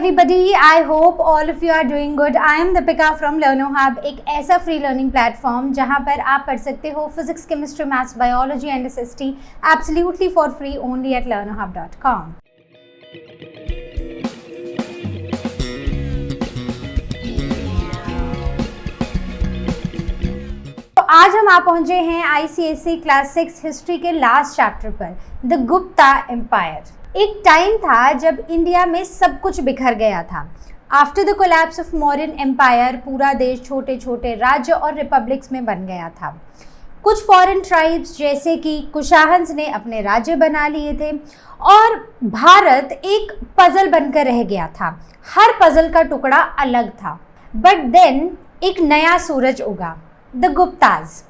everybody, I hope all of you are doing good. I am Deepika from Learno Hub, एक ऐसा free learning platform जहां पर आप पढ़ सकते हो physics, chemistry, maths, biology and SST absolutely for free only at learnohub.com. तो आज हम आप पहुंचे हैं ICSE क्लास 6 हिस्ट्री के लास्ट चैप्टर पर, द गुप्ता एम्पायर. एक टाइम था जब इंडिया में सब कुछ बिखर गया था. After the collapse of Mauryan empire पूरा देश छोटे छोटे राज्य और रिपब्लिक्स में बन गया था. कुछ फॉरेन ट्राइब्स जैसे कि कुशाहन्स ने अपने राज्य बना लिए थे और भारत एक पजल बनकर रह गया था. हर पजल का टुकड़ा अलग था. बट देन एक नया सूरज उगा, the Gupta's.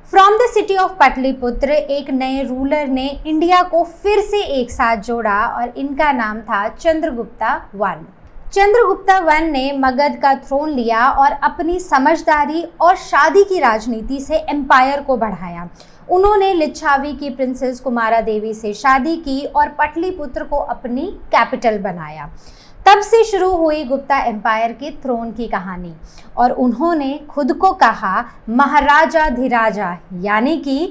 From the city of Pataliputra एक नए रूलर ने इंडिया को फिर से एक साथ जोड़ा और इनका नाम था चंद्रगुप्ता वन. चंद्रगुप्ता वन ने मगध का थ्रोन लिया और अपनी समझदारी और शादी की राजनीति से एम्पायर को बढ़ाया. उन्होंने लिच्छावी की प्रिंसेस कुमारा देवी से शादी की और पाटलिपुत्र को अपनी कैपिटल बनाया. तब से शुरू हुई गुप्ता एम्पायर के थ्रोन की कहानी और उन्होंने खुद को कहा महाराजाधिराजा, यानी कि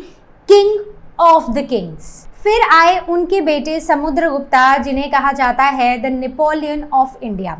किंग ऑफ द किंग्स. फिर आए उनके बेटे समुद्रगुप्ता, जिन्हें कहा जाता है द नेपोलियन ऑफ इंडिया.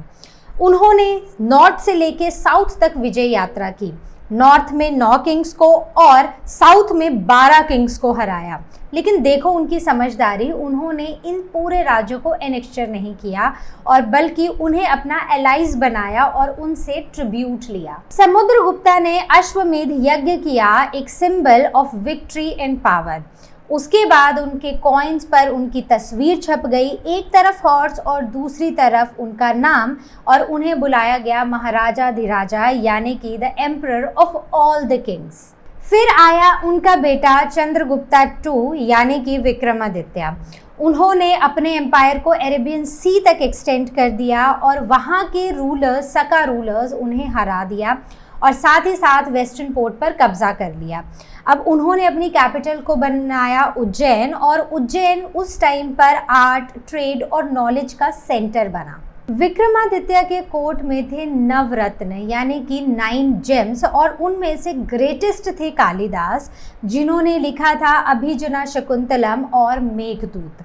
उन्होंने नॉर्थ से लेके साउथ तक विजय यात्रा की. नॉर्थ में 9 किंग्स को और साउथ में 12 किंग्स को हराया. लेकिन देखो उनकी समझदारी, उन्होंने इन पूरे राज्यों को एनेक्चर नहीं किया और बल्कि उन्हें अपना एलाइज बनाया और उनसे ट्रिब्यूट लिया. समुद्रगुप्ता ने अश्वमेध यज्ञ किया, एक symbol of victory and power. उसके बाद उनके कॉइन्स पर उनकी तस्वीर छप गई, एक तरफ हॉर्स और दूसरी तरफ उनका नाम, और उन्हें बुलाया गया महाराजाधिराजा, यानी कि the emperor of all the Kings. फिर आया उनका बेटा चंद्रगुप्ता टू, यानी कि विक्रमादित्य. उन्होंने अपने एम्पायर को अरेबियन सी तक एक्सटेंड कर दिया और वहाँ के रूलर्स, सका रूलर्स, उन्हें हरा दिया और साथ ही साथ वेस्टर्न पोर्ट पर कब्जा कर लिया. अब उन्होंने अपनी कैपिटल को बनाया उज्जैन और उज्जैन उस टाइम पर आर्ट, ट्रेड और नॉलेज का सेंटर बना. विक्रमादित्य के कोर्ट में थे नवरत्न, यानी कि 9 जेम्स, और उनमें से ग्रेटेस्ट थे कालिदास, जिन्होंने लिखा था अभिजना शकुंतलम और मेघदूत.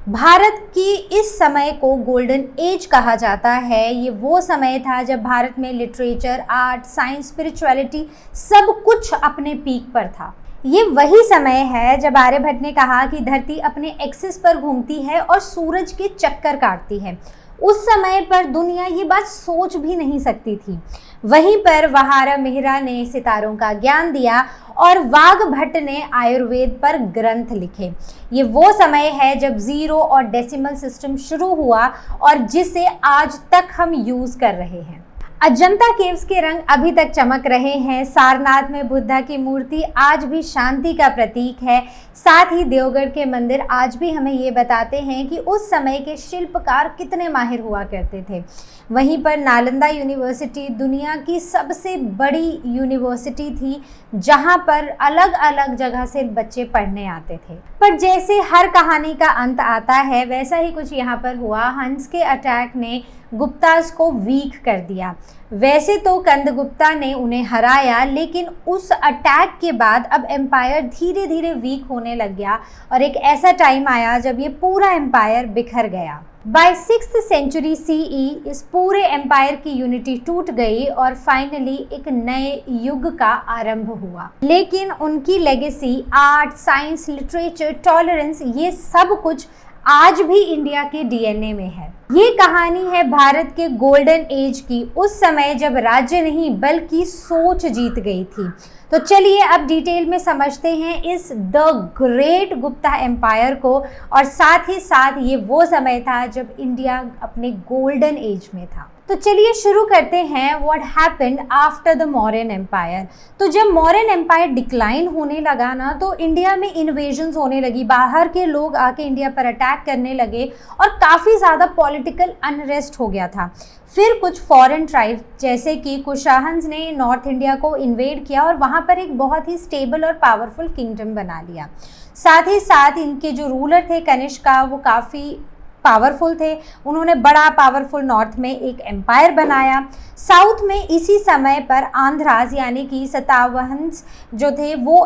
भारत की इस समय को गोल्डन एज कहा जाता है. ये वो समय था जब भारत में लिटरेचर, आर्ट, साइंस, स्पिरिचुअलिटी सब कुछ अपने पीक पर था. ये वही समय है जब आर्यभट्ट ने कहा कि धरती अपने एक्सिस पर घूमती है और सूरज के चक्कर काटती है. उस समय पर दुनिया ये बात सोच भी नहीं सकती थी. वहीं पर वहारा मिहिरा ने सितारों का ज्ञान दिया और वाघभट्ट ने आयुर्वेद पर ग्रंथ लिखे. ये वो समय है जब जीरो और डेसिमल सिस्टम शुरू हुआ और जिसे आज तक हम यूज़ कर रहे हैं. अजंता केव्स के रंग अभी तक चमक रहे हैं. सारनाथ में बुद्धा की मूर्ति आज भी शांति का प्रतीक है. साथ ही देवगढ़ के मंदिर आज भी हमें ये बताते हैं कि उस समय के शिल्पकार कितने माहिर हुआ करते थे. वहीं पर नालंदा यूनिवर्सिटी दुनिया की सबसे बड़ी यूनिवर्सिटी थी, जहां पर अलग अलग जगह से बच्चे पढ़ने आते थे. पर जैसे हर कहानी का अंत आता है, वैसा ही कुछ यहाँ पर हुआ. हंस के अटैक ने गुप्ताज को वीक कर दिया. वैसे तो कंदगुप्ता ने उन्हें हराया, लेकिन उस अटैक के बाद अब एम्पायर धीरे धीरे वीक होने लग गया और एक ऐसा टाइम आया जब ये पूरा एम्पायर बिखर गया. बाय 6th सेंचुरी CE इस पूरे एम्पायर की यूनिटी टूट गई और फाइनली एक नए युग का आरंभ हुआ. लेकिन उनकी legacy, art, science, literature, tolerance, ये सब कुछ आज भी इंडिया के DNA में है. ये कहानी है भारत के गोल्डन एज की, उस समय जब राज्य नहीं बल्कि सोच जीत गई थी. तो चलिए अब डिटेल में समझते हैं इस द ग्रेट गुप्ता एम्पायर को, और साथ ही साथ ये वो समय था जब इंडिया अपने गोल्डन एज में था. तो चलिए शुरू करते हैं what happened after the Mauryan empire. तो जब मौर्यन एम्पायर डिक्लाइन होने लगा ना, तो इंडिया में इन्वेजन्स होने लगी. बाहर के लोग आके इंडिया पर अटैक करने लगे और काफ़ी ज़्यादा पॉलिटिकल अनरेस्ट हो गया था. फिर कुछ फॉरेन ट्राइब जैसे कि कुशाहन्स ने नॉर्थ इंडिया को इन्वेड किया और वहाँ पर एक बहुत ही स्टेबल और पावरफुल किंगडम बना लिया. साथ ही साथ इनके जो रूलर थे कनिष्का, वो काफ़ी पावरफुल थे। उन्होंने बड़ा पावरफुल नॉर्थ में एक एम्पायर बनाया। साउथ में इसी समय पर आंध्राज यानी कि सतावहन्स जो थे वो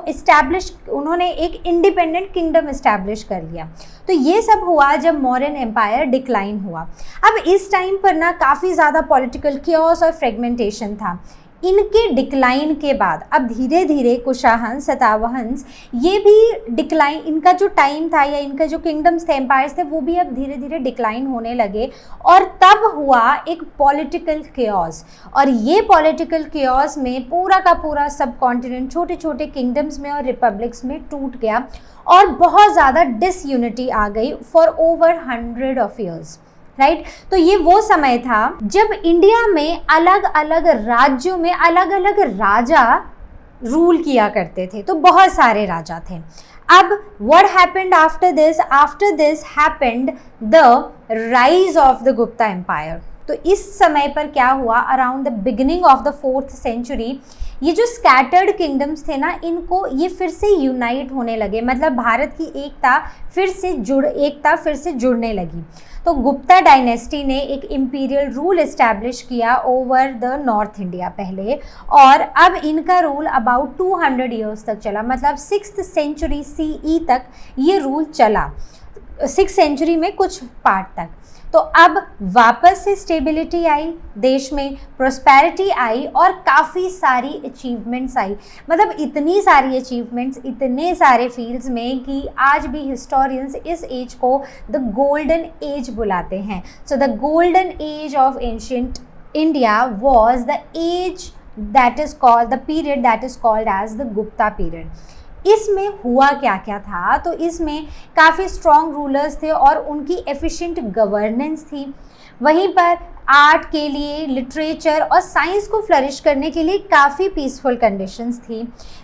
उन्होंने एक इंडिपेंडेंट किंगडम इस्टेब्लिश कर लिया। तो ये सब हुआ जब मौर्यन एम्पायर डिक्लाइन हुआ। अब इस टाइम पर ना काफ़ी ज़्यादा पॉलिटिकल कियोस और फ्रेगमेंटेशन था। इनके डिक्लाइन के बाद अब धीरे धीरे कुशाहन्स, सतावहन्स ये भी डिक्लाइन, इनका जो टाइम था या इनका जो किंगडम्स थे, एम्पायर्स थे, वो भी अब धीरे धीरे डिक्लाइन होने लगे। और तब हुआ एक पॉलिटिकल केओस, और ये पॉलिटिकल केओस में पूरा का पूरा सब कॉन्टिनेंट छोटे छोटे किंगडम्स में और रिपब्लिक्स में टूट गया और बहुत ज़्यादा डिसयूनिटी आ गई for over 100 of years, right. तो ये वो समय था जब इंडिया में अलग अलग राज्यों में अलग अलग राजा रूल किया करते थे, तो बहुत सारे राजा थे। अब what happened after this happened the rise of the Gupta Empire। तो इस समय पर क्या हुआ, around the beginning of the 4th century ये जो स्कैटर्ड किंगडम्स थे ना, इनको ये फिर से यूनाइट होने लगे, मतलब भारत की एकता फिर से जुड़ने लगी। तो गुप्ता डायनेस्टी ने एक इम्पीरियल रूल इस्टेब्लिश किया ओवर द नॉर्थ इंडिया पहले, और अब इनका रूल अबाउट 200 ईयर्स तक चला, मतलब 6th सेंचुरी CE तक ये रूल चला, 6th सेंचुरी में कुछ पार्ट तक। तो अब वापस से स्टेबिलिटी आई, देश में प्रोस्पेरिटी आई और काफ़ी सारी अचीवमेंट्स आई, मतलब इतनी सारी अचीवमेंट्स इतने सारे फील्ड्स में कि आज भी हिस्टोरियंस इस एज को द गोल्डन एज बुलाते हैं। So the golden age of ancient India was the age that is called the period that is called as the Gupta period. इसमें हुआ क्या क्या था, तो इसमें काफ़ी स्ट्रॉन्ग रूलर्स थे और उनकी एफिशिएंट गवर्नेंस थी। वहीं पर आर्ट के लिए, लिटरेचर और साइंस को फ्लरिश करने के लिए काफ़ी पीसफुल कंडीशंस थी।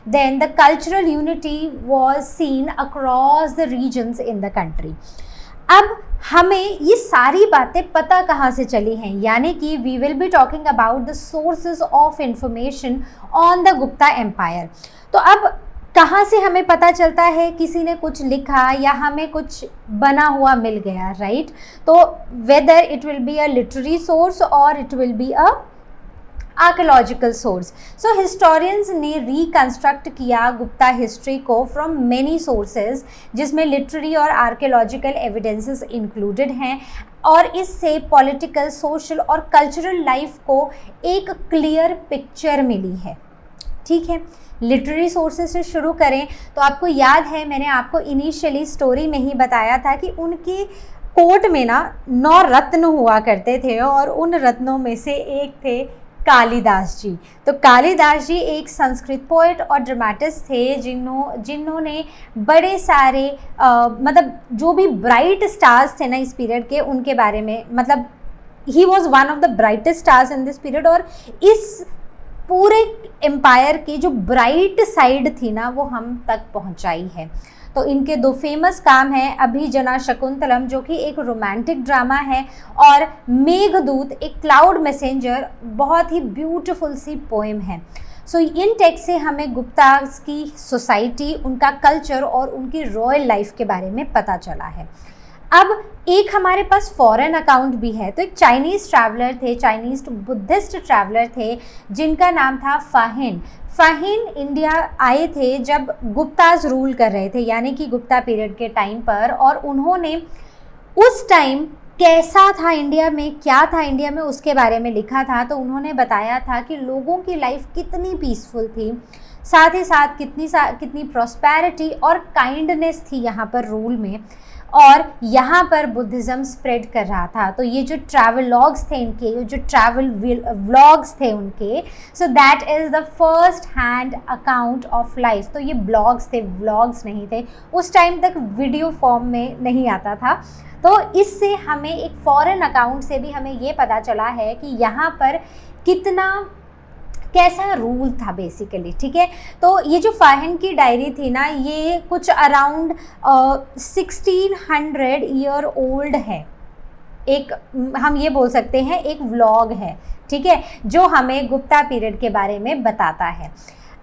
Then the cultural unity was seen across the regions in the country. अब हमें ये सारी बातें पता कहाँ से चली हैं, यानी कि we will be talking about the sources of information on the Gupta empire. तो अब कहाँ से हमें पता चलता है, किसी ने कुछ लिखा या हमें कुछ बना हुआ मिल गया, राइट। तो whether it will be a literary source और it will be a archaeological source. So historians ने रिकंस्ट्रक्ट किया गुप्ता हिस्ट्री को फ्रॉम मेनी सोर्सेज, जिसमें लिटरेरी और आर्कियोलॉजिकल एविडेंसेस इंक्लूडेड हैं, और इससे पॉलिटिकल, सोशल और कल्चरल लाइफ को एक क्लियर पिक्चर मिली है। ठीक है, लिटरेरी सोर्सेज से शुरू करें तो आपको याद है मैंने आपको इनिशियली स्टोरी में ही बताया था कि उनके कोर्ट में ना 9 रत्न हुआ करते थे, और उन रत्नों में से एक थे कालिदास जी। तो कालिदास जी एक संस्कृत पोएट और ड्रामेटिस्ट थे जिन्होंने बड़े सारे मतलब जो भी ब्राइट स्टार्स थे ना इस पीरियड के, उनके बारे में, मतलब ही was one of the brightest stars in this period, और इस पूरे एम्पायर की जो ब्राइट साइड थी ना वो हम तक पहुंचाई है। तो इनके 2 फेमस काम हैं, अभिजना शकुंतलम जो कि एक रोमांटिक ड्रामा है, और मेघदूत एक क्लाउड मैसेंजर बहुत ही ब्यूटीफुल सी पोएम है। सो इन टेक्स्ट से हमें गुप्तास की सोसाइटी, उनका कल्चर और उनकी रॉयल लाइफ के बारे में पता चला है। अब एक हमारे पास फॉरेन अकाउंट भी है। तो एक चाइनीज़ ट्रैवलर थे, चाइनीज़ बुद्धिस्ट ट्रैवलर थे, जिनका नाम था फाहिन। फाहिन इंडिया आए थे जब गुप्ताज रूल कर रहे थे, यानी कि गुप्ता पीरियड के टाइम पर, और उन्होंने उस टाइम कैसा था इंडिया में, क्या था इंडिया में, उसके बारे में लिखा था। तो उन्होंने बताया था कि लोगों की लाइफ कितनी पीसफुल थी, साथ ही साथ कितनी प्रॉस्पेरिटी और काइंडनेस थी यहाँ पर रूल में, और यहाँ पर बुद्धिज़्म स्प्रेड कर रहा था। तो ये जो ट्रैवल लॉग्स थे इनके, ये जो ट्रैवल व्लॉग्स थे उनके, so that is the first hand account of life. तो ये ब्लॉग्स थे, व्लॉग्स नहीं थे, उस टाइम तक वीडियो फॉर्म में नहीं आता था। तो इससे हमें एक फॉरेन अकाउंट से भी हमें ये पता चला है कि यहाँ पर कैसा रूल था बेसिकली। ठीक है, तो ये जो फाहिन की डायरी थी ना, ये कुछ अराउंड 1600 ईयर ओल्ड है। एक हम ये बोल सकते हैं एक व्लॉग है, ठीक है, जो हमें गुप्ता पीरियड के बारे में बताता है।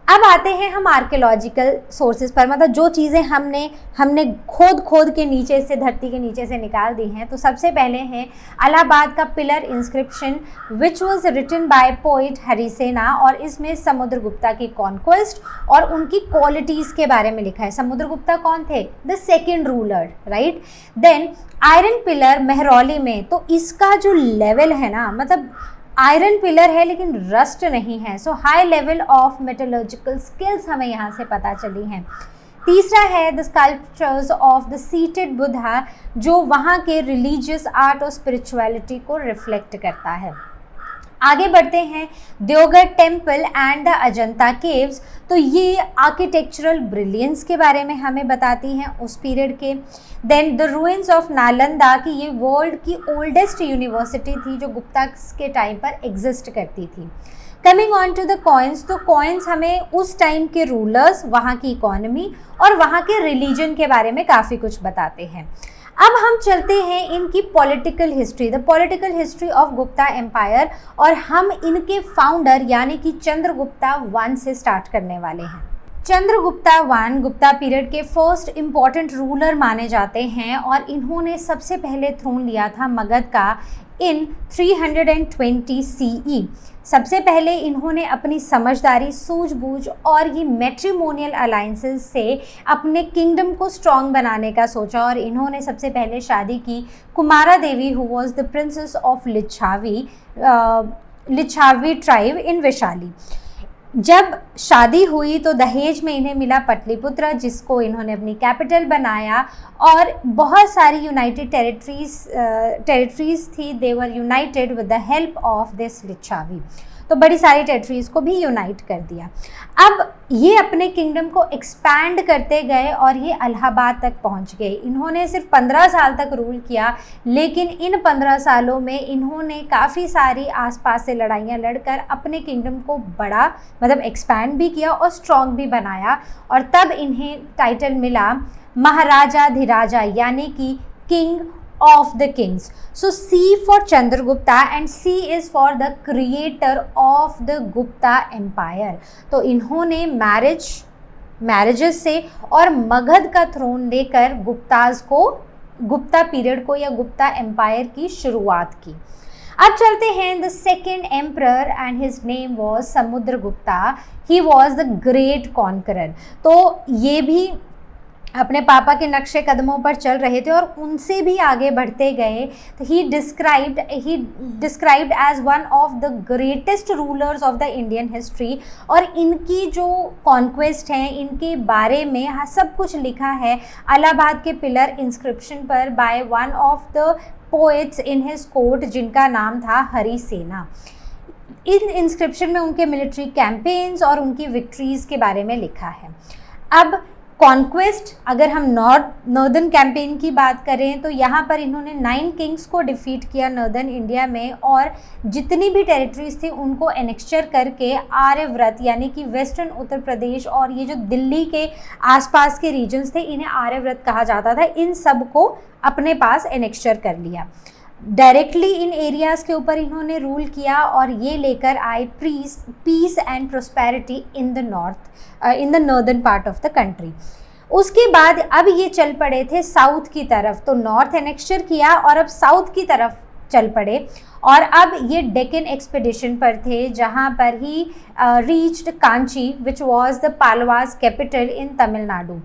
अब आते हैं हम आर्कियोलॉजिकल सोर्सेज पर, मतलब जो चीज़ें हमने खोद के नीचे से, धरती के नीचे से निकाल दी हैं। तो सबसे पहले है इलाहाबाद का pillar inscription which was written by poet Harisena, और इसमें समुद्रगुप्ता की कॉन्क्वेस्ट और उनकी क्वालिटीज़ के बारे में लिखा है। समुद्रगुप्ता कौन थे? The second ruler, right. Then iron pillar Mehrauli में, तो इसका जो लेवल है ना, मतलब आयरन पिलर है लेकिन रस्ट नहीं है, so high level of metallurgical skills हमें यहाँ से पता चली हैं। तीसरा है the sculptures of the seated Buddha, जो वहाँ के रिलीजियस आर्ट और स्पिरिचुअलिटी को रिफ्लेक्ट करता है। आगे बढ़ते हैं, Deogarh temple and the Ajanta caves, तो ये आर्किटेक्चरल ब्रिलियंस के बारे में हमें बताती हैं उस पीरियड के। Then the ruins of Nalanda, कि ये वर्ल्ड की ओल्डेस्ट यूनिवर्सिटी थी जो गुप्ता के टाइम पर एग्जिस्ट करती थी। Coming on to the coins, तो कॉइन्स हमें उस टाइम के रूलर्स, वहाँ की इकोनॉमी और वहाँ के रिलीजन के बारे में काफ़ी कुछ बताते हैं। अब हम चलते हैं इनकी political history, the political history of Gupta empire, और हम इनके फाउंडर यानी कि चंद्रगुप्ता वन से स्टार्ट करने वाले हैं। चंद्रगुप्ता वन गुप्ता पीरियड के फर्स्ट इम्पॉर्टेंट रूलर माने जाते हैं, और इन्होंने सबसे पहले थ्रोन लिया था मगध का इन 320 CE। सबसे पहले इन्होंने अपनी समझदारी, सूझबूझ और ये मैट्रिमोनियल अलाइंसेस से अपने किंगडम को स्ट्रॉन्ग बनाने का सोचा, और इन्होंने सबसे पहले शादी की Kumara Devi, who was the princess of Licchavi tribe in Vaishali. जब शादी हुई तो दहेज में इन्हें मिला पटलिपुत्र, जिसको इन्होंने अपनी कैपिटल बनाया, और बहुत सारी यूनाइटेड टेरिटरीज थी, they were united with the help of this Licchavi, तो बड़ी सारी टेरिटरीज को भी यूनाइट कर दिया। अब ये अपने किंगडम को एक्सपैंड करते गए और ये इलाहाबाद तक पहुंच गए। इन्होंने सिर्फ 15 साल तक रूल किया, लेकिन इन 15 सालों में इन्होंने काफ़ी सारी आसपास से लड़ाइयाँ लड़कर अपने किंगडम को बड़ा, मतलब एक्सपैंड भी किया और स्ट्रॉन्ग भी बनाया, और तब इन्हें टाइटल मिला महाराजाधिराजा, यानी कि king of the kings. So C for Chandragupta and C is for the creator of the Gupta empire. तो इन्होंने मैरिजेस से और मगध का थ्रोन लेकर गुप्ता पीरियड को या गुप्ता एम्पायर की शुरुआत की। अब चलते हैं the second emperor and his name was Samudragupta. He was the great conqueror. तो ये भी अपने पापा के नक्शे कदमों पर चल रहे थे और उनसे भी आगे बढ़ते गए। तो he described as one of the greatest rulers of the Indian history, और इनकी जो कॉन्क्वेस्ट हैं इनके बारे में सब कुछ लिखा है इलाहाबाद के पिलर इंस्क्रिप्शन पर by one of the poets in his court, जिनका नाम था हरिसेना। इन इंस्क्रिप्शन में उनके मिलिट्री कैंपेन्स और उनकी विक्ट्रीज़ के बारे में लिखा है। अब कॉन्क्वेस्ट, अगर हम नॉर्दर्न कैंपेन की बात करें तो यहाँ पर इन्होंने 9 किंग्स को डिफीट किया नॉर्दर्न इंडिया में, और जितनी भी टेरिटरीज थी उनको एनेक्चर करके आर्यव्रत यानी कि वेस्टर्न उत्तर प्रदेश और ये जो दिल्ली के आसपास के रीजन्स थे इन्हें आर्यव्रत कहा जाता था, इन सब को अपने पास एनेक्चर कर लिया। डायरेक्टली इन एरियाज़ के ऊपर इन्होंने रूल किया और ये लेकर आए peace and prosperity in the northern part of the country. उसके बाद अब ये चल पड़े थे साउथ की तरफ, तो नॉर्थ एनेक्चर किया और अब साउथ की तरफ चल पड़े, और अब ये डेक्कन एक्सपेडिशन पर थे, जहाँ पर he reached Kanchi which was the Pallavas capital in Tamil Nadu.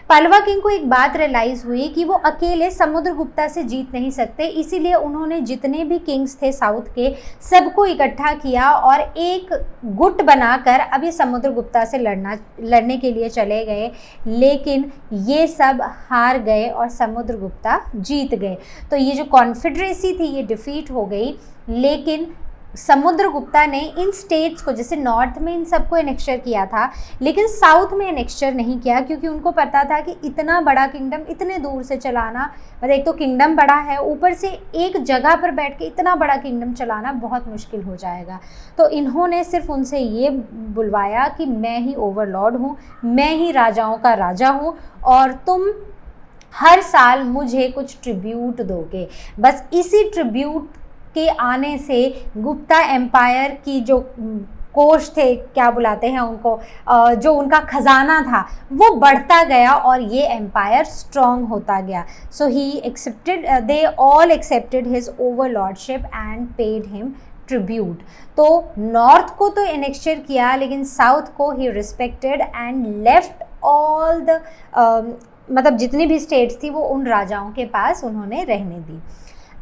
Pallava king को एक बात रियलाइज़ हुई कि वो अकेले समुद्रगुप्ता से जीत नहीं सकते, इसीलिए उन्होंने जितने भी किंग्स थे साउथ के सबको इकट्ठा किया और एक गुट बनाकर अब ये समुद्रगुप्ता से लड़ने के लिए चले गए, लेकिन ये सब हार गए और समुद्रगुप्ता जीत गए। तो ये जो कॉन्फेडरेसी थी ये डिफीट हो गई, लेकिन समुद्रगुप्ता ने इन स्टेट्स को, जैसे नॉर्थ में इन सबको एनेक्चर किया था लेकिन साउथ में एनेक्चर नहीं किया, क्योंकि उनको पता था कि इतना बड़ा किंगडम इतने दूर से चलाना, मतलब एक तो किंगडम बड़ा है, ऊपर से एक जगह पर बैठ के इतना बड़ा किंगडम चलाना बहुत मुश्किल हो जाएगा। तो इन्होंने सिर्फ उनसे ये बुलवाया कि मैं ही ओवरलॉर्ड हूँ, मैं ही राजाओं का राजा हूँ और तुम हर साल मुझे कुछ ट्रिब्यूट दोगे। बस इसी ट्रिब्यूट के आने से गुप्ता एम्पायर की जो कोष थे, क्या बुलाते हैं उनको, जो उनका खजाना था वो बढ़ता गया और ये एम्पायर स्ट्रॉन्ग होता गया. So he accepted, they all accepted his overlordship and paid him tribute. तो नॉर्थ को तो एनेक्चर किया लेकिन साउथ को he respected and left all the, मतलब जितनी भी स्टेट्स थी वो उन राजाओं के पास उन्होंने रहने दी.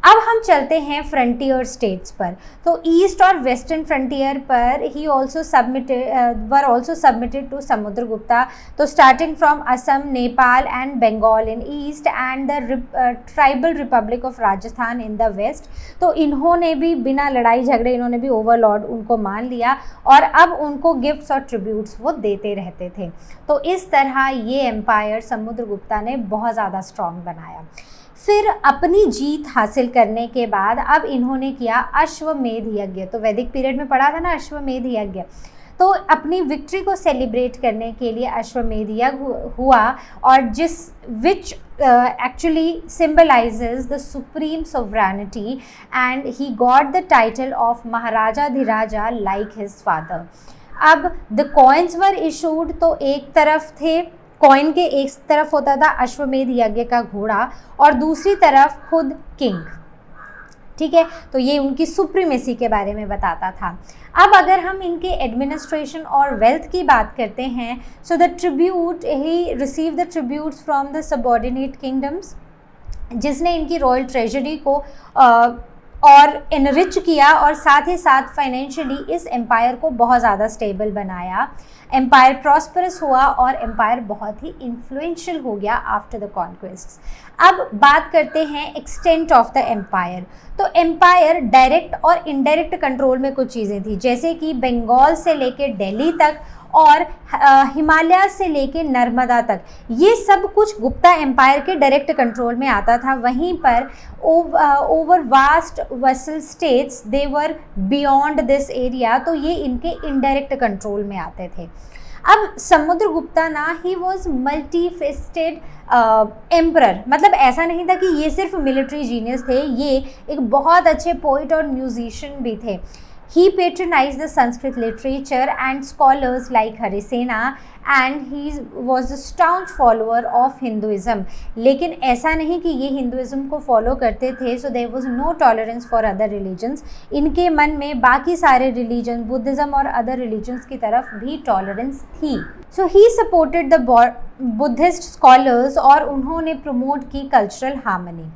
अब हम चलते हैं फ्रंटियर स्टेट्स पर. तो ईस्ट और वेस्टर्न फ्रंटियर पर he also submitted to Samudragupta. तो starting from Assam, Nepal and Bengal in east and the tribal republic of Rajasthan in the west. तो इन्होंने भी बिना लड़ाई झगड़े इन्होंने भी ओवरलॉर्ड उनको मान लिया और अब उनको गिफ्ट्स और ट्रिब्यूट्स वो देते रहते थे. तो इस तरह ये एम्पायर समुद्रगुप्ता ने बहुत ज़्यादा स्ट्रॉन्ग बनाया. फिर अपनी जीत हासिल करने के बाद अब इन्होंने किया अश्वमेध यज्ञ. तो वैदिक पीरियड में पढ़ा था ना अश्वमेध यज्ञ. तो अपनी विक्ट्री को सेलिब्रेट करने के लिए अश्वमेध यज्ञ हुआ और जिस विच actually symbolizes the supreme sovereignty and he got the title of Maharaja Dhiraja like his father. अब the coins were issued. तो एक तरफ थे कॉइन के, एक तरफ होता था अश्वमेध यज्ञ का घोड़ा और दूसरी तरफ खुद किंग. ठीक है, तो ये उनकी सुप्रीमेसी के बारे में बताता था. अब अगर हम इनके एडमिनिस्ट्रेशन और वेल्थ की बात करते हैं, so the tribute, he receive the tributes from the subordinate kingdoms, जिसने इनकी रॉयल ट्रेजरी को और एनरिच किया और साथ ही साथ फाइनेंशियली इस एम्पायर को बहुत ज़्यादा स्टेबल बनाया. एम्पायर प्रॉस्परस हुआ और एम्पायर बहुत ही इन्फ्लुएंशियल हो गया आफ्टर द कॉन्क्वेस्ट्स. अब बात करते हैं एक्सटेंट ऑफ द एम्पायर. तो एम्पायर डायरेक्ट और इनडायरेक्ट कंट्रोल में कुछ चीज़ें थी, जैसे कि बंगाल से लेके दिल्ली तक और हिमालय से लेके नर्मदा तक, ये सब कुछ गुप्ता एम्पायर के डायरेक्ट कंट्रोल में आता था. वहीं पर over vast vassal states they were beyond this area, तो ये इनके इनडायरेक्ट कंट्रोल में आते थे. अब समुद्रगुप्ता ना ही वॉज मल्टी फेस्टेड एम्परर. मतलब ऐसा नहीं था कि ये सिर्फ मिलिट्री जीनियस थे, ये एक बहुत अच्छे पोइट और म्यूजिशियन भी थे. He patronized the Sanskrit literature and scholars like Harisena and he was a staunch follower of Hinduism. लेकिन ऐसा नहीं कि ये हिंदुइज्म को फॉलो करते थे. So there was no tolerance for other religions. इनके मन में बाकी सारे रिलीजन, बुद्धिज़्म और अदर रिलीजन्स की तरफ भी टॉलरेंस थी. So he supported the Buddhist scholars और उन्होंने प्रमोट की कल्चरल हार्मनी.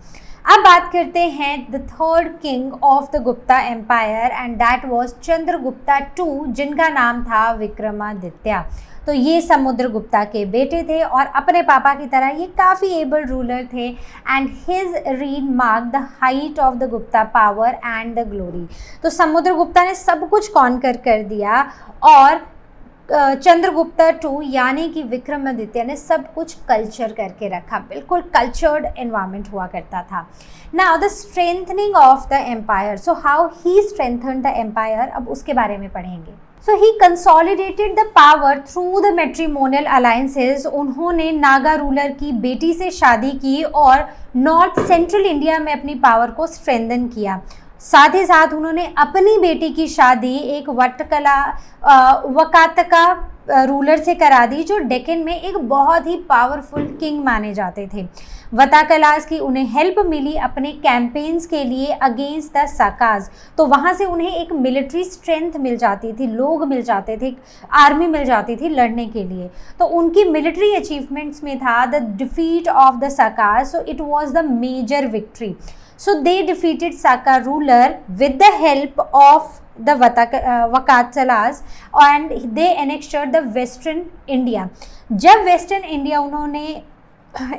अब बात करते हैं the third king of the Gupta empire and that was Chandragupta II, जिनका नाम था विक्रमादित्य. तो ये समुद्रगुप्ता के बेटे थे और अपने पापा की तरह ये काफ़ी एबल रूलर थे and his reign mark the height of the Gupta power and the glory. तो समुद्रगुप्ता ने सब कुछ कॉन्कर कर दिया और चंद्रगुप्ता II यानी कि विक्रमादित्य ने सब कुछ कल्चर करके रखा. बिल्कुल कल्चर्ड एनवायरनमेंट हुआ करता था. Now the strengthening of the empire. So how he strengthened the empire, अब उसके बारे में पढ़ेंगे. So he consolidated the power through the matrimonial alliances. उन्होंने नागा रूलर की बेटी से शादी की और नॉर्थ सेंट्रल इंडिया में अपनी पावर को स्ट्रेंथन किया. साथ ही साथ उन्होंने अपनी बेटी की शादी एक वकातका रूलर से करा दी, जो डेक्कन में एक बहुत ही पावरफुल किंग माने जाते थे. वताकलास की उन्हें हेल्प मिली अपने कैंपेन्स के लिए अगेंस्ट द साकाज. तो वहाँ से उन्हें एक मिलिट्री स्ट्रेंथ मिल जाती थी, लोग मिल जाते थे, आर्मी मिल जाती थी लड़ने के लिए. तो उनकी मिलिट्री अचीवमेंट्स में था the defeat of the Sakas. So it was the major victory. So they defeated Saka ruler with the help of the Vakatsalas and they annexed the Western India. जब वेस्टर्न इंडिया उन्होंने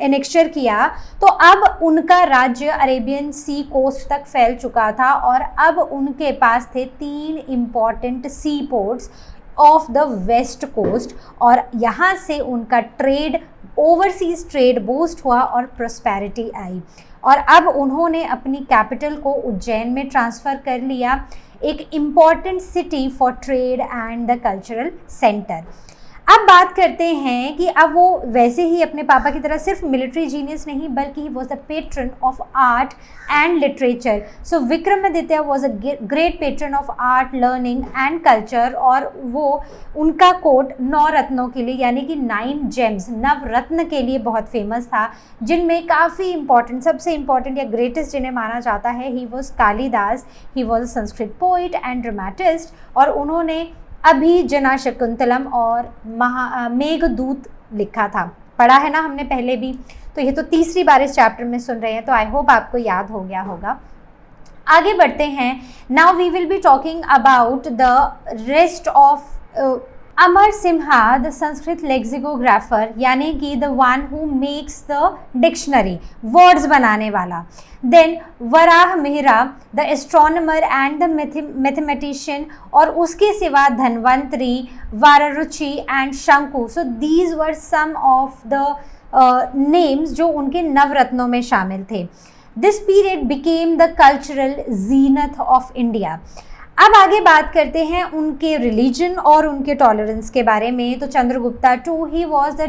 annexure किया तो अब उनका राज्य Arabian सी coast तक फैल चुका था और अब उनके पास थे 3 important sea ports of the west coast और यहाँ से उनका ट्रेड, ओवरसीज ट्रेड बूस्ट हुआ और प्रॉस्पेरिटी आई. और अब उन्होंने अपनी कैपिटल को उज्जैन में ट्रांसफ़र कर लिया, एक important city for trade and the cultural centre. अब बात करते हैं कि अब वो वैसे ही अपने पापा की तरह सिर्फ मिलिट्री जीनियस नहीं, बल्कि he was the patron of art and literature. So Vikramaditya was a great patron of art, learning and culture. और वो उनका कोट 9 रत्नों के लिए, यानी कि 9 जेम्स, नवरत्न के लिए बहुत फेमस था, जिनमें काफ़ी इंपॉर्टेंट, सबसे इंपॉर्टेंट या ग्रेटेस्ट जिन्हें माना जाता है, he was Kalidas. He was a Sanskrit poet and dramatist, और उन्होंने अभिजना शकुंतलम और मेघदूत लिखा था। पढ़ा है ना हमने पहले भी, तो ये तो तीसरी बार इस चैप्टर में सुन रहे हैं, तो आई होप आपको याद हो गया होगा। आगे बढ़ते हैं। Now we will be talking about the rest of Amar Simha, the Sanskrit lexicographer, यानी कि the one who makes the dictionary, words बनाने वाला। Then Varaha Mihira, the astronomer and the mathematician, और उसके सिवा Dhanvantari, Vararuchi and Shanku. So these were some of the names जो उनके नवरत्नों में शामिल थे। This period became the cultural zenith of India. अब आगे बात करते हैं उनके रिलीजन और उनके टॉलरेंस के बारे में। तो Chandragupta two, he was the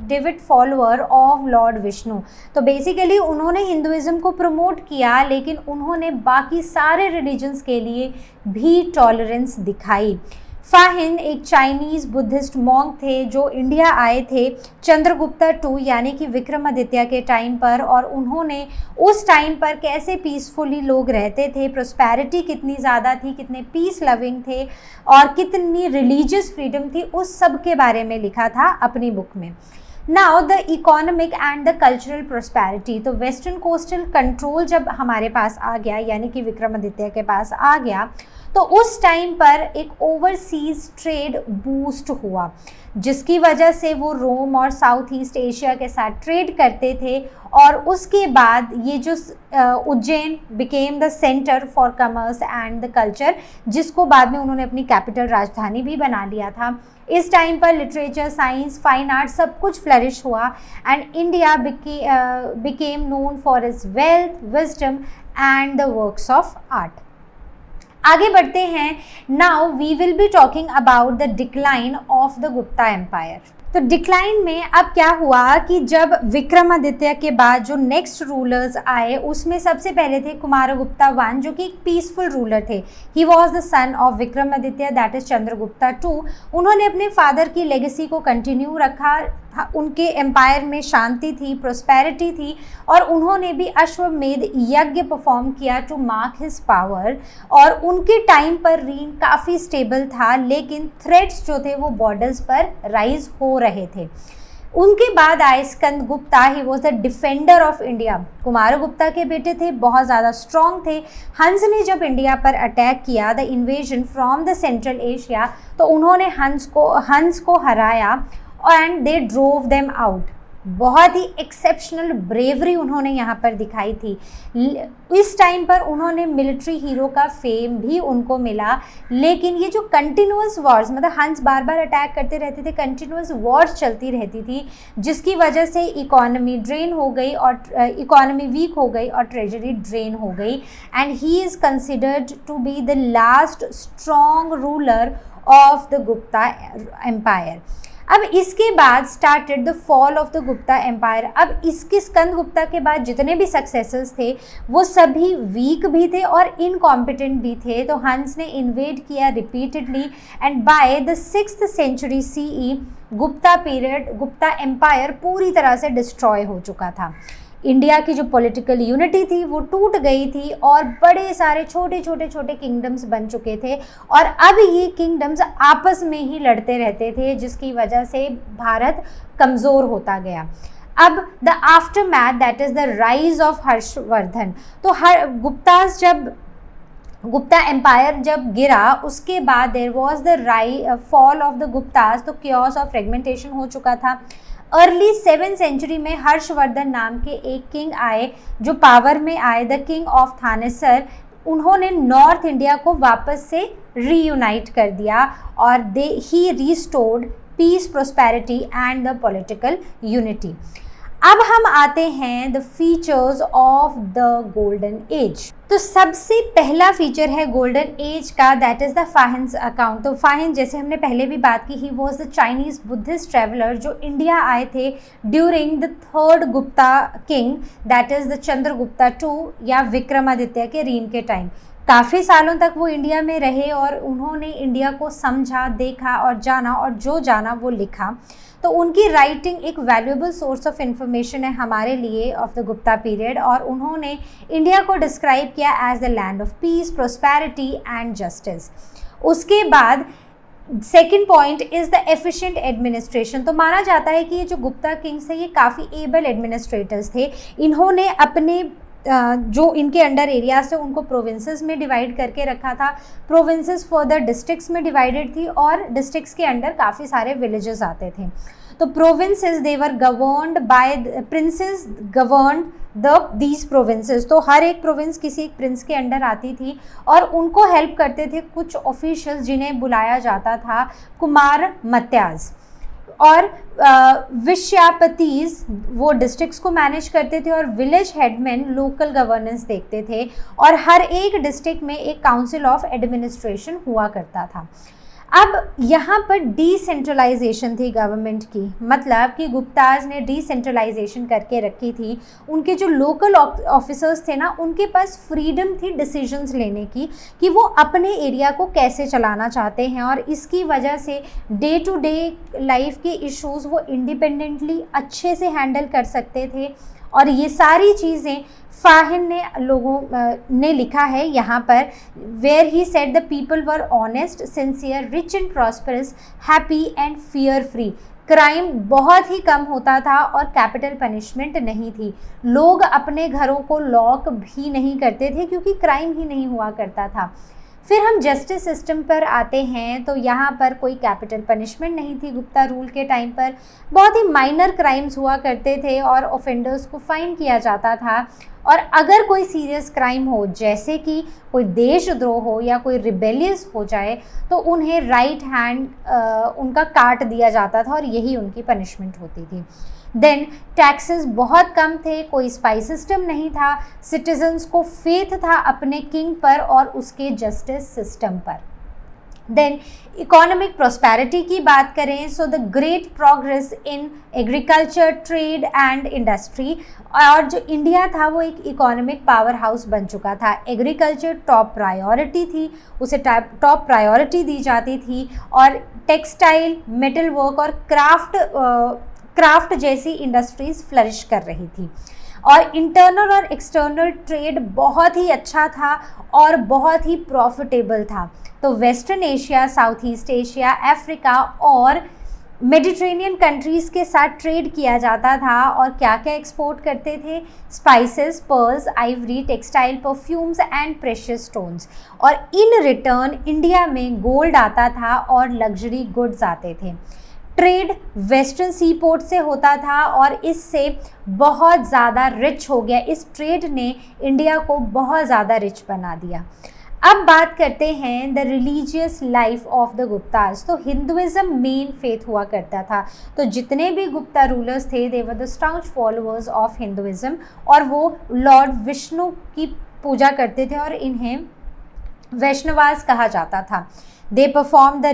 devout follower of lord Vishnu. तो बेसिकली उन्होंने हिंदुइज्म को प्रमोट किया, लेकिन उन्होंने बाकी सारे रिलीजन्स के लिए भी टॉलरेंस दिखाई। फाहिन एक चाइनीज़ बुद्धिस्ट मॉन्क थे जो इंडिया आए थे चंद्रगुप्ता टू यानी कि विक्रमादित्य के टाइम पर, और उन्होंने उस टाइम पर कैसे पीसफुली लोग रहते थे, प्रोस्पेरिटी कितनी ज़्यादा थी, कितने पीस लविंग थे और कितनी रिलीजियस फ्रीडम थी, उस सब के बारे में लिखा था अपनी बुक में। Now the economic and the cultural prosperity. तो वेस्टर्न कोस्टल कंट्रोल जब हमारे पास आ गया, यानी कि विक्रमादित्य के पास आ गया, तो उस टाइम पर एक ओवरसीज ट्रेड बूस्ट हुआ, जिसकी वजह से वो रोम और साउथ ईस्ट एशिया के साथ ट्रेड करते थे। और उसके बाद ये जो Ujjain became the centre for commerce and the culture, जिसको बाद में उन्होंने अपनी कैपिटल राजधानी भी बना लिया था। इस टाइम पर लिटरेचर, साइंस, फाइन आर्ट सब कुछ फ्लरिश हुआ and India became known for its wealth, wisdom and the works of art. आगे बढ़ते हैं। Now we will be talking about the decline of the Gupta empire. तो डिक्लाइन में अब क्या हुआ कि जब विक्रमादित्य के बाद जो नेक्स्ट रूलर्स आए, उसमें सबसे पहले थे कुमारगुप्ता वन, जो कि एक पीसफुल रूलर थे। He was the son of Vikramaditya, that is Chandragupta two. उन्होंने अपने फादर की लेगेसी को कंटिन्यू रखा। उनके एम्पायर में शांति थी, प्रोस्पेरिटी थी, और उन्होंने भी अश्वमेध यज्ञ परफॉर्म किया टू मार्क हिज पावर। और उनके टाइम पर रीन काफ़ी स्टेबल था, लेकिन थ्रेट्स जो थे वो बॉर्डर्स पर राइज हो रहे थे। उनके बाद आए Skandagupta, he was the defender of India. Kumaragupta के बेटे थे, बहुत ज़्यादा स्ट्रॉन्ग थे। हंस ने जब इंडिया पर अटैक किया, the invasion from the central Asia, तो उन्होंने हंस को हराया and they drove them out. बहुत ही एक्सेप्शनल ब्रेवरी उन्होंने यहाँ पर दिखाई थी। इस टाइम पर उन्होंने मिलिट्री हीरो का फेम भी उनको मिला, लेकिन ये जो कंटिन्यूअस वॉर्स, मतलब हंस बार बार अटैक करते रहते थे, कंटिन्यूअस वॉर्स चलती रहती थी, जिसकी वजह से इकोनॉमी ड्रेन हो गई और इकोनॉमी वीक हो गई और ट्रेजरी ड्रेन हो गई। And he is considered to be the last strong ruler of the Gupta empire. अब इसके बाद started the fall of the Gupta empire. अब इसके स्कंदगुप्ता के बाद जितने भी सक्सेसर्स थे वो सभी वीक भी थे और इनकॉम्पिटेंट भी थे। तो हंस ने इन्वेड किया repeatedly and by the 6th century CE Gupta empire पूरी तरह से डिस्ट्रॉय हो चुका था। इंडिया की जो पॉलिटिकल यूनिटी थी वो टूट गई थी और बड़े सारे छोटे छोटे किंगडम्स बन चुके थे, और अब ये किंगडम्स आपस में ही लड़ते रहते थे, जिसकी वजह से भारत कमज़ोर होता गया। अब the aftermath, that is the rise of Harshavardhan. तो गुप्ता एम्पायर जब गिरा, उसके बाद there was the fall of the Guptas, तो क्योस और फ्रेगमेंटेशन हो चुका था। अर्ली 7th सेंचुरी में हर्षवर्धन नाम के एक किंग आए जो पावर में आए, द किंग ऑफ थानेसर। उन्होंने नॉर्थ इंडिया को वापस से रीयूनाइट कर दिया और he restored peace, prosperity and the political unity. अब हम आते हैं the features of the golden age. तो सबसे पहला फीचर है गोल्डन एज का, that is the Fa Hien's account. तो फाहिन, जैसे हमने पहले भी बात की, he was the Chinese Buddhist traveller जो इंडिया आए थे during the third Gupta king, that is the Chandragupta two या विक्रमादित्य के रीन के टाइम। काफ़ी सालों तक वो इंडिया में रहे और उन्होंने इंडिया को समझा, देखा और जाना, और जो जाना वो लिखा। तो उनकी राइटिंग एक वैल्यूएबल सोर्स ऑफ इंफॉर्मेशन है हमारे लिए ऑफ द गुप्ता पीरियड, और उन्होंने इंडिया को डिस्क्राइब किया as the land of peace, prosperity and justice. उसके बाद second point is the efficient administration. तो माना जाता है कि ये जो गुप्ता किंग्स थे ये काफ़ी एबल एडमिनिस्ट्रेटर्स थे। इन्होंने अपने जो इनके अंडर एरियाज थे उनको प्रोविंसेस में डिवाइड करके रखा था। प्रोविंसेस फर्दर डिस्ट्रिक्ट्स में डिवाइडेड थी और डिस्ट्रिक्ट्स के अंडर काफ़ी सारे विलेजेस आते थे। तो provinces they were governed bye princess governed these provinces. तो हर एक प्रोविंस किसी एक प्रिंस के अंडर आती थी और उनको हेल्प करते थे कुछ ऑफिशियल्स जिन्हें बुलाया जाता था कुमार मत्याज। और विश्यापतीज वो डिस्ट्रिक्ट्स को मैनेज करते थे और विलेज हेडमैन लोकल गवर्नेंस देखते थे, और हर एक डिस्ट्रिक्ट में एक काउंसिल ऑफ एडमिनिस्ट्रेशन हुआ करता था। अब यहाँ पर डिसेंट्रलाइजेशन थी गवर्नमेंट की, मतलब कि गुप्ताज ने डिसेंट्रलाइजेशन करके रखी थी। उनके जो लोकल ऑफिसर्स थे ना, उनके पास फ्रीडम थी डिसीजंस लेने की कि वो अपने एरिया को कैसे चलाना चाहते हैं, और इसकी वजह से डे टू डे लाइफ के इश्यूज वो इंडिपेंडेंटली अच्छे से हैंडल कर सकते थे। और ये सारी चीज़ें फाहिन ने लोगों ने लिखा है यहाँ पर, where he said the people were honest, sincere, rich and prosperous, happy and fear free. Crime बहुत ही कम होता था और कैपिटल पनिशमेंट नहीं थी। लोग अपने घरों को लॉक भी नहीं करते थे क्योंकि क्राइम ही नहीं हुआ करता था। फिर हम जस्टिस सिस्टम पर आते हैं, तो यहाँ पर कोई कैपिटल पनिशमेंट नहीं थी गुप्ता रूल के टाइम पर। बहुत ही माइनर क्राइम्स हुआ करते थे और ऑफेंडर्स को फाइन किया जाता था। और अगर कोई सीरियस क्राइम हो, जैसे कि कोई देशद्रोह हो या कोई रिबेलियस हो जाए, तो उन्हें राइट हैंड उनका काट दिया जाता था और यही उनकी पनिशमेंट होती थी। देन टैक्सेस बहुत कम थे, कोई स्पाई सिस्टम नहीं था, सिटीजन्स को फेथ था अपने किंग पर और उसके जस्टिस सिस्टम पर। देन इकोनॉमिक प्रोस्पेरिटी की बात करें, so the great progress in agriculture, trade and industry. और जो इंडिया था वो एक इकोनॉमिक पावर हाउस बन चुका था। एग्रीकल्चर टॉप प्रायोरिटी थी, उसे टॉप प्रायोरिटी दी जाती थी, और टेक्सटाइल, मेटल वर्क और क्राफ्ट जैसी इंडस्ट्रीज फ्लरिश कर रही थी। और इंटरनल और एक्सटर्नल ट्रेड बहुत ही अच्छा था और बहुत ही प्रॉफिटेबल था। तो western Asia, south east Asia, Africa और मेडिटेरेनियन कंट्रीज़ के साथ ट्रेड किया जाता था। और क्या क्या एक्सपोर्ट करते थे? Spices, pearls, Ivory, textile, perfumes and precious stones. और इन रिटर्न इंडिया में गोल्ड आता था और लग्जरी गुड्स आते थे। ट्रेड वेस्टर्न सी पोर्ट से होता था और इससे बहुत ज़्यादा रिच हो गया। इस ट्रेड ने इंडिया को बहुत ज़्यादा रिच बना दिया। अब बात करते हैं the religious life of the Guptas. तो हिंदुइज्म मेन फेथ हुआ करता था। तो जितने भी गुप्ता रूलर्स थे, they were the staunch followers of Hinduism, और वो लॉर्ड विष्णु की पूजा करते थे और इन्हें वैष्णवास कहा जाता था। They perform the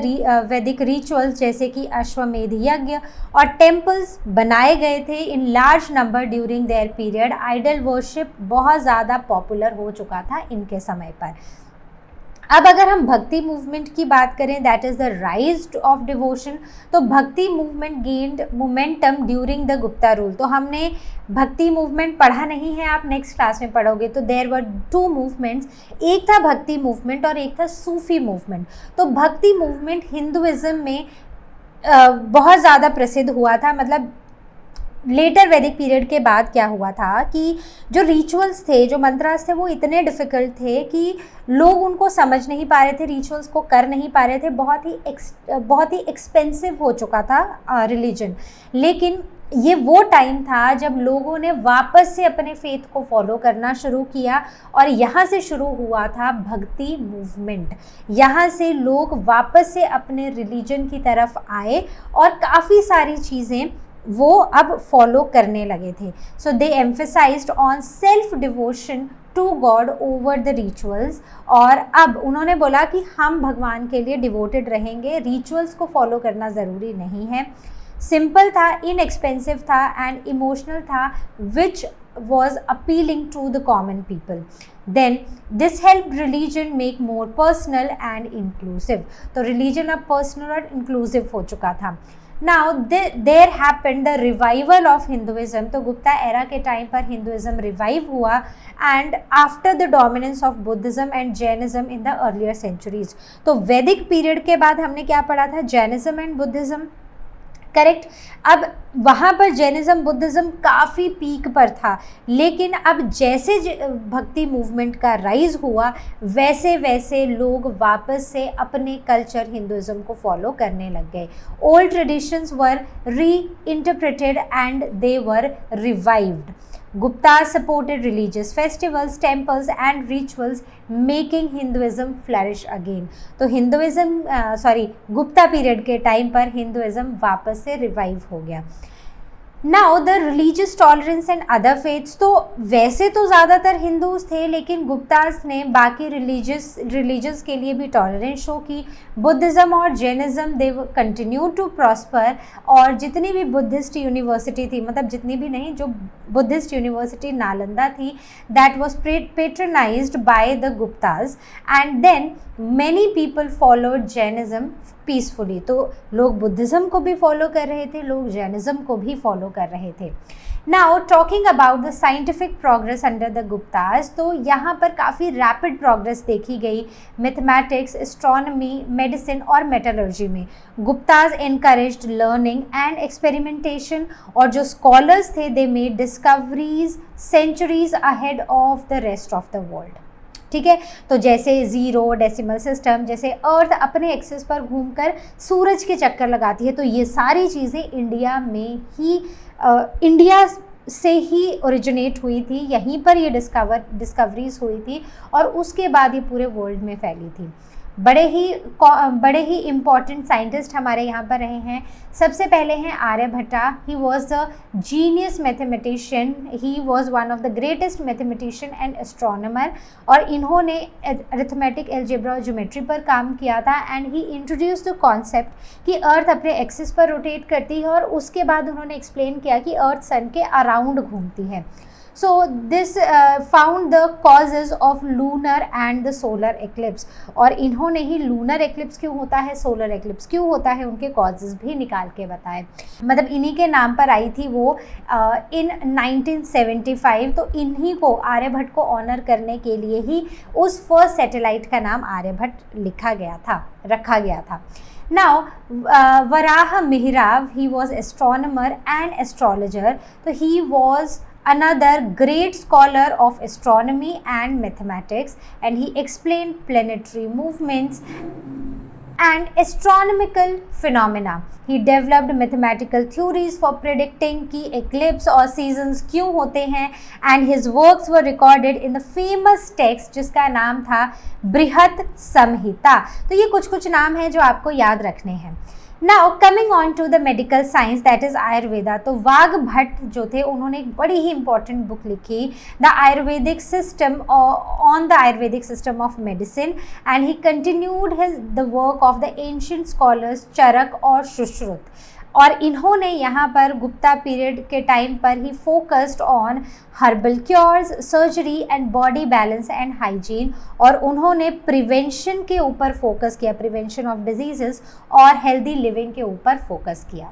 Vedic rituals जैसे कि अश्वमेध यज्ञ, और टेम्पल्स बनाए गए थे in large number during their period. Idol worship बहुत ज़्यादा पॉपुलर हो चुका था इनके समय पर। अब अगर हम भक्ति मूवमेंट की बात करें, that is the rise of devotion. तो भक्ति movement gained momentum during the Gupta rule. तो हमने भक्ति मूवमेंट पढ़ा नहीं है, आप नेक्स्ट क्लास में पढ़ोगे। तो देयर वर टू मूवमेंट्स, एक था भक्ति मूवमेंट और एक था सूफी मूवमेंट। तो भक्ति मूवमेंट हिंदुइज्म में बहुत ज़्यादा प्रसिद्ध हुआ था। मतलब लेटर वैदिक पीरियड के बाद क्या हुआ था कि जो रिचुअल्स थे, जो मंत्रास थे, वो इतने डिफ़िकल्ट थे कि लोग उनको समझ नहीं पा रहे थे, रिचुअल्स को कर नहीं पा रहे थे। बहुत ही एक्सपेंसिव हो चुका था रिलीजन। लेकिन ये वो टाइम था जब लोगों ने वापस से अपने फेथ को फॉलो करना शुरू किया, और यहाँ से शुरू हुआ था भक्ति मूवमेंट। यहाँ से लोग वापस से अपने रिलीजन की तरफ आए और काफ़ी सारी चीज़ें वो अब फॉलो करने लगे थे। So they emphasised on self devotion to god over the rituals, और अब उन्होंने बोला कि हम भगवान के लिए डिवोटेड रहेंगे, रिचुअल्स को फॉलो करना ज़रूरी नहीं है। सिंपल था, इनएक्सपेंसिव था एंड इमोशनल था, विच was appealing to the common people. Then this helped religion make more personal and inclusive. तो religion अब personal और inclusive हो चुका था। Now there happened the revival of Hinduism. तो गुप्ता एरा के टाइम पर हिंदुइज्म रिवाइव हुआ and after the dominance of Buddhism and Jainism in the earlier centuries. तो वैदिक पीरियड के बाद हमने क्या पढ़ा था? Jainism and Buddhism, correct. अब वहाँ पर जैनिज्म बुद्धिज्म काफ़ी पीक पर था, लेकिन अब जैसे भक्ति मूवमेंट का राइज हुआ वैसे वैसे लोग वापस से अपने कल्चर हिंदुइज्म को फॉलो करने लग गए। ओल्ड ट्रेडिशंस वर री interpreted and they were revived. Gupta supported religious festivals, temples and rituals, making Hinduism flourish again. तो गुप्ता पीरियड के टाइम पर हिंदुइज्म वापस से रिवाइव हो गया। Now the religious tolerance and other faiths, तो वैसे तो ज़्यादातर हिंदूज थे, लेकिन गुप्ताज ने बाकी रिलीजन्स के लिए भी टॉलरेंस शो की। बुद्धिज़्म और Jainism they continue to prosper, और जितनी भी बुद्धिस्ट यूनिवर्सिटी थी, मतलब जितनी भी नहीं, जो बुद्धिस्ट यूनिवर्सिटी नालंदा थी, that was patronised by the Guptas, and then many people followed Jainism peacefully. तो लोग बुद्धिज़्म को भी फॉलो कर रहे थे, लोग जैनिज्म को भी फॉलो कर रहे थे। Now talking about the scientific progress under the Guptas, तो यहाँ पर काफ़ी रैपिड प्रोग्रेस देखी गई मैथमेटिक्स, एस्ट्रोनॉमी, मेडिसिन और मेटलर्जी में। Guptas encouraged learning and experimentation, और जो स्कॉलर्स थे they made discoveries centuries ahead of the rest of the world. ठीक है, तो जैसे ज़ीरो डेसिमल सिस्टम, जैसे अर्थ अपने एक्सिस पर घूमकर सूरज के चक्कर लगाती है, तो ये सारी चीज़ें इंडिया में ही इंडिया से ही ओरिजिनेट हुई थी, यहीं पर ये डिस्कवरीज हुई थी, और उसके बाद ये पूरे वर्ल्ड में फैली थी। बड़े ही इम्पॉर्टेंट साइंटिस्ट हमारे यहाँ पर रहे हैं। सबसे पहले हैं Aryabhatta. He was a genius mathematician, he was one of the greatest mathematician and astronomer, और इन्होंने अरिथमेटिक, अलजेब्रा और ज्योमेट्री पर काम किया था, and he introduce the concept कि अर्थ अपने एक्सिस पर रोटेट करती है, और उसके बाद उन्होंने एक्सप्लेन किया कि अर्थ सन के अराउंड घूमती है। So this found the causes of lunar and the solar eclipse, और इन्होंने ही lunar eclipse क्यों होता है, solar eclipse क्यों होता है, उनके causes भी निकाल के बताए। मतलब इन्हीं के नाम पर आई थी वो इन 1975। तो इन्हीं को, आर्यभट्ट को ऑनर करने के लिए ही उस फर्स्ट सैटेलाइट का नाम आर्यभट्ट रखा गया था। Now, Varaha Mihrav, he was astronomer and astrologer. So he was another great scholar of astronomy and mathematics, and he explained planetary movements and astronomical phenomena. He developed mathematical theories for predicting कि eclipse और seasons क्यों होते हैं, and his works were recorded in the famous text जिसका नाम था बृहत संहिता। तो ये कुछ नाम हैं जो आपको याद रखने हैं। Now coming on to the medical science, that is Ayurveda. तो वाघभट्ट जो थे, उन्होंने एक बड़ी ही इंपॉर्टेंट बुक लिखी, the Ayurvedic system, on the Ayurvedic system of medicine, and he continued his the work of the ancient scholars Charaka और सुश्रुत। और इन्होंने यहाँ पर गुप्ता पीरियड के टाइम पर ही focused on herbal cures, surgery and body balance and hygiene, और उन्होंने प्रिवेंशन के ऊपर फोकस किया, प्रिवेंशन ऑफ डिजीजेस और हेल्दी लिविंग के ऊपर फोकस किया।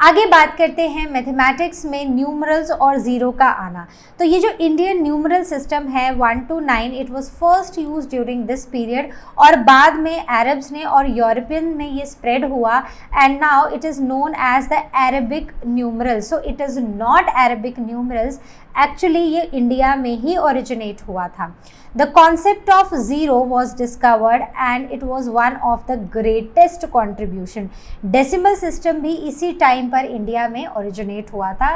आगे बात करते हैं मैथमेटिक्स में न्यूमरल्स और ज़ीरो का आना। तो ये जो इंडियन न्यूमरल सिस्टम है 1 to 9, it was first use during this period, और बाद में अरब्स ने और यूरोपियन में ये स्प्रेड हुआ, and now it is known as the Arabic numerals. So it is not Arabic numerals, actually ये इंडिया में ही ओरिजिनेट हुआ था। The concept of zero was discovered and it was one of the greatest contribution. Decimal system भी इसी time पर India में originate हुआ था,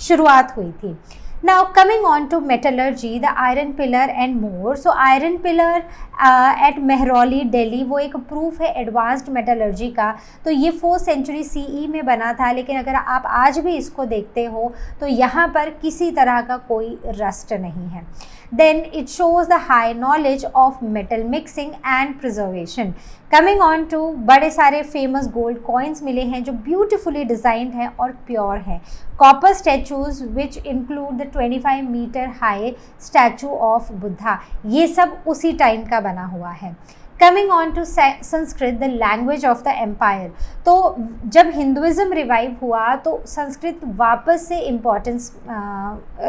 शुरुआत हुई थी। Now coming on to metallurgy, the iron pillar and more. So iron pillar at Mehrauli, Delhi, वो एक प्रूफ है एडवांस्ड मेटलर्जी का। तो ये 4th सेंचुरी CE में बना था, लेकिन अगर आप आज भी इसको देखते हो तो यहाँ पर किसी तरह का कोई रस्ट नहीं है। Then it shows the high knowledge of metal mixing and preservation. Coming on to बड़े सारे फेमस गोल्ड कॉइन्स मिले हैं जो ब्यूटिफुली डिज़ाइंड है और प्योर है। Copper statues which include the 25 metre high statue of Buddha, ये सब उसी टाइम का बना हुआ है। Coming on to Sanskrit, the language of the empire. तो जब हिंदुज़म रिवाइव हुआ तो संस्कृत वापस से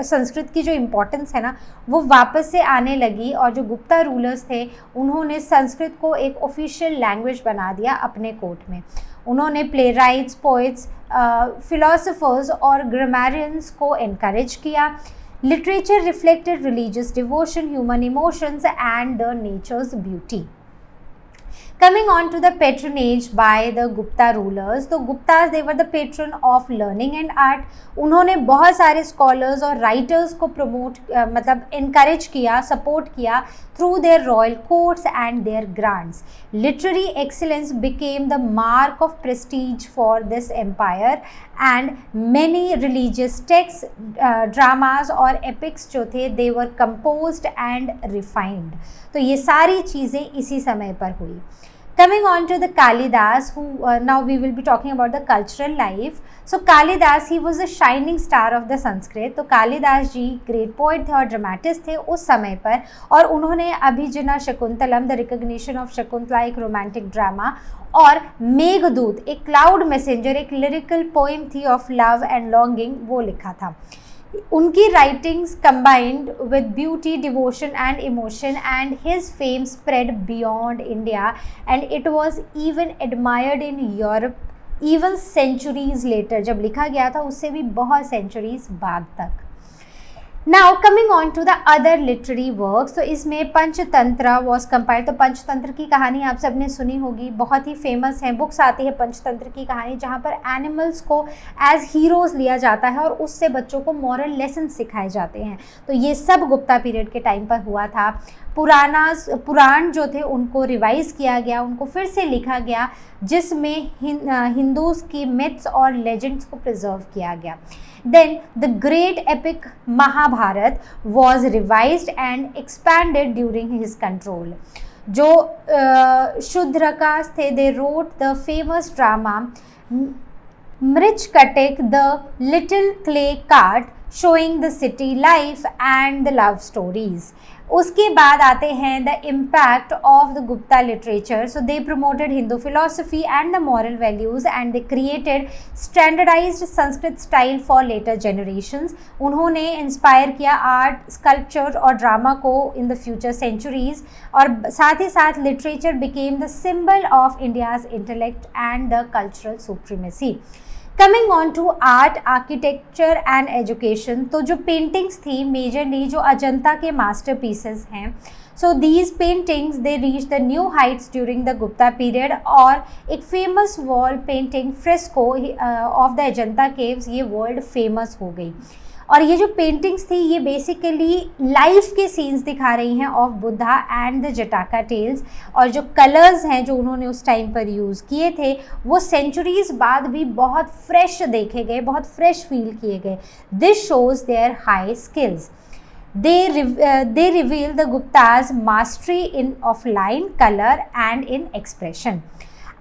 संस्कृत की जो इम्पोर्टेंस है ना वो वापस से आने लगी, और जो गुप्ता रूलर्स थे उन्होंने संस्कृत को एक ऑफिशियल लैंग्वेज बना दिया अपने कोर्ट में। उन्होंने प्ले राइट्स, पोइट्स, फिलोसोफर्स और ग्रामरियंस को इनकरेज किया। Literature reflected religious devotion, human emotions and the natures beauty. Coming on to the patronage by the Gupta rulers, तो Guptas they were the patron of learning and art। उन्होंने बहुत सारे scholars और writers को promote मतलब encourage किया, support किया through their royal courts and their grants। Literary excellence became the mark of prestige for this empire, and many religious texts, dramas और epics जो थे they were composed and refined। तो ये सारी चीज़ें इसी समय पर हुई। Coming on to the Kalidas, who now we will be talking about the cultural life. So Kalidas, he was a shining star of the Sanskrit। तो कालिदास जी ग्रेट पोइट थे और ड्रामेटिस्ट थे उस समय पर, और उन्होंने Abhijnana Shakuntalam, the recognition of Shakuntala, एक रोमांटिक ड्रामा, और मेघदूत, एक क्लाउड मैसेंजर, एक लिरिकल पोइम थी ऑफ लव एंड लॉन्गिंग, वो लिखा था। उनकी writings combined with beauty, devotion and emotion, and his fame spread beyond India and it was even admired in Europe even centuries later. जब लिखा गया था उससे भी बहुत सेंचुरीज बाद तक। Now coming on to the other literary works, तो इसमें पंचतंत्र वॉज कंपाइल्ड। तो पंचतंत्र की कहानी आप सबने सुनी होगी, बहुत ही फेमस है, बुक्स आती है पंचतंत्र की कहानी, जहाँ पर एनिमल्स को एज हीरोज़ लिया जाता है और उससे बच्चों को मॉरल लेसन सिखाए जाते हैं। तो ये सब गुप्ता पीरियड के टाइम पर हुआ था। पुराण जो थे उनको रिवाइज किया गया, उनको फिर से लिखा गया, जिसमें हिंदूज़ की मिथ्स और लेजेंड्स को प्रिजर्व किया गया। Then the great epic Mahabharat was revised and expanded during his control। जो शूद्रकास थे, they wrote the famous drama Mrichkatik, the little clay cart, showing the city life and the love stories। उसके बाद आते हैं the impact of the Gupta literature. So they promoted Hindu philosophy and the moral values and they created standardised Sanskrit style for later generations. उन्होंने inspire किया art, sculpture और drama को in the future centuries, और साथ ही साथ literature became the symbol of India's intellect and the cultural supremacy. Coming on to art, architecture and education, तो जो पेंटिंग्स थी मेजरली जो अजंता के मास्टर पीसेस हैं, so these paintings they reach the new Heights during the Gupta period. और एक famous wall painting fresco of the Ajanta caves, ये world famous हो गई। और ये जो पेंटिंग्स थी ये बेसिकली लाइफ के सीन्स दिखा रही हैं of Buddha and the Jataka tales, और जो कलर्स हैं जो उन्होंने उस टाइम पर यूज़ किए थे वो सेंचुरीज बाद भी बहुत फ्रेश देखे गए, बहुत फ्रेश फील किए गए। This shows their high skills. they reveal the Gupta's mastery in of line, color and in expression।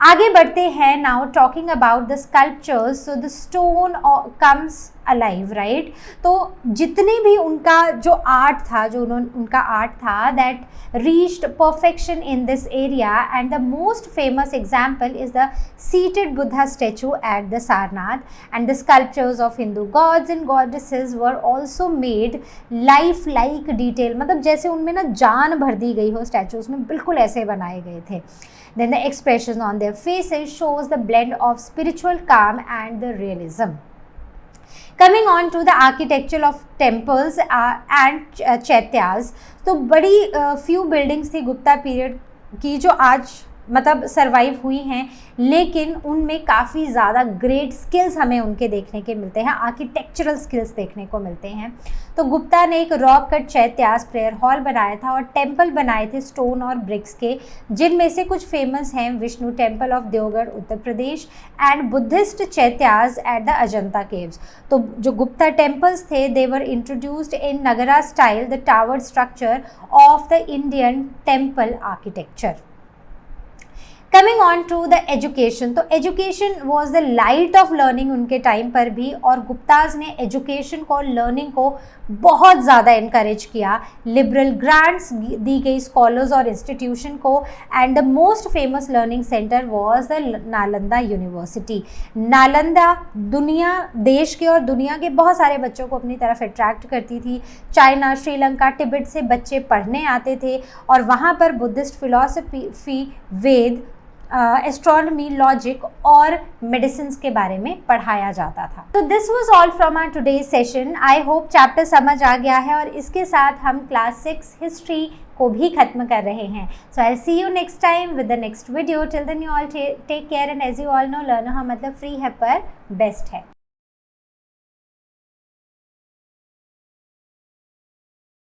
आगे बढ़ते हैं। Now talking about the sculptures, so the stone comes alive, right. तो जितने भी उनका जो आर्ट था, उनका आर्ट था that reached perfection in this area, and the most famous example is the seated Buddha statue at the Sarnath, and the sculptures of Hindu gods and goddesses were also made life like detail, मतलब जैसे उनमें ना जान भर दी गई हो statues में, बिल्कुल ऐसे बनाए गए थे। Then the expression on their faces shows the blend of spiritual calm and the realism। Coming on to the architecture of temples and chaityas, तो बड़ी few buildings थी गुप्ता पीरियड की जो आज मतलब सरवाइव हुई हैं, लेकिन उनमें काफ़ी ज़्यादा ग्रेट स्किल्स हमें उनके देखने के मिलते हैं, आर्किटेक्चरल स्किल्स देखने को मिलते हैं। तो गुप्ता ने एक रॉक कट चैत्यास प्रेयर हॉल बनाया था और टेम्पल बनाए थे स्टोन और ब्रिक्स के, जिनमें से कुछ फेमस हैं Vishnu temple of Deogarh Uttar Pradesh and Buddhist chaityas at the Ajanta caves. तो जो गुप्ता टेम्पल्स थे they were introduced in Nagara style, the tower structure of the Indian temple architecture. Coming on to the education, तो education was the light of learning उनके time पर भी, और गुप्ताज ने education को, लर्निंग को बहुत ज़्यादा इनकरेज किया। लिबरल ग्रांट्स दी गई स्कॉलर्स और इंस्टीट्यूशन को, and the most famous learning centre was the Nalanda university. Nalanda देश के और दुनिया के बहुत सारे बच्चों को अपनी तरफ अट्रैक्ट करती थी। चाइना, श्रीलंका, तिब्बत से बच्चे पढ़ने आते थे और वहाँ पर Buddhist philosophy, Veda, astronomy, logic और मेडिसिन के बारे में पढ़ाया जाता था। तो this was all from our today's session. I hope chapter समझ आ गया है और इसके साथ हम क्लास 6 हिस्ट्री को भी खत्म कर रहे हैं। So I see you next time with the next video. Till then you all take care, and as you all know, learn मतलब फ्री है पर बेस्ट है।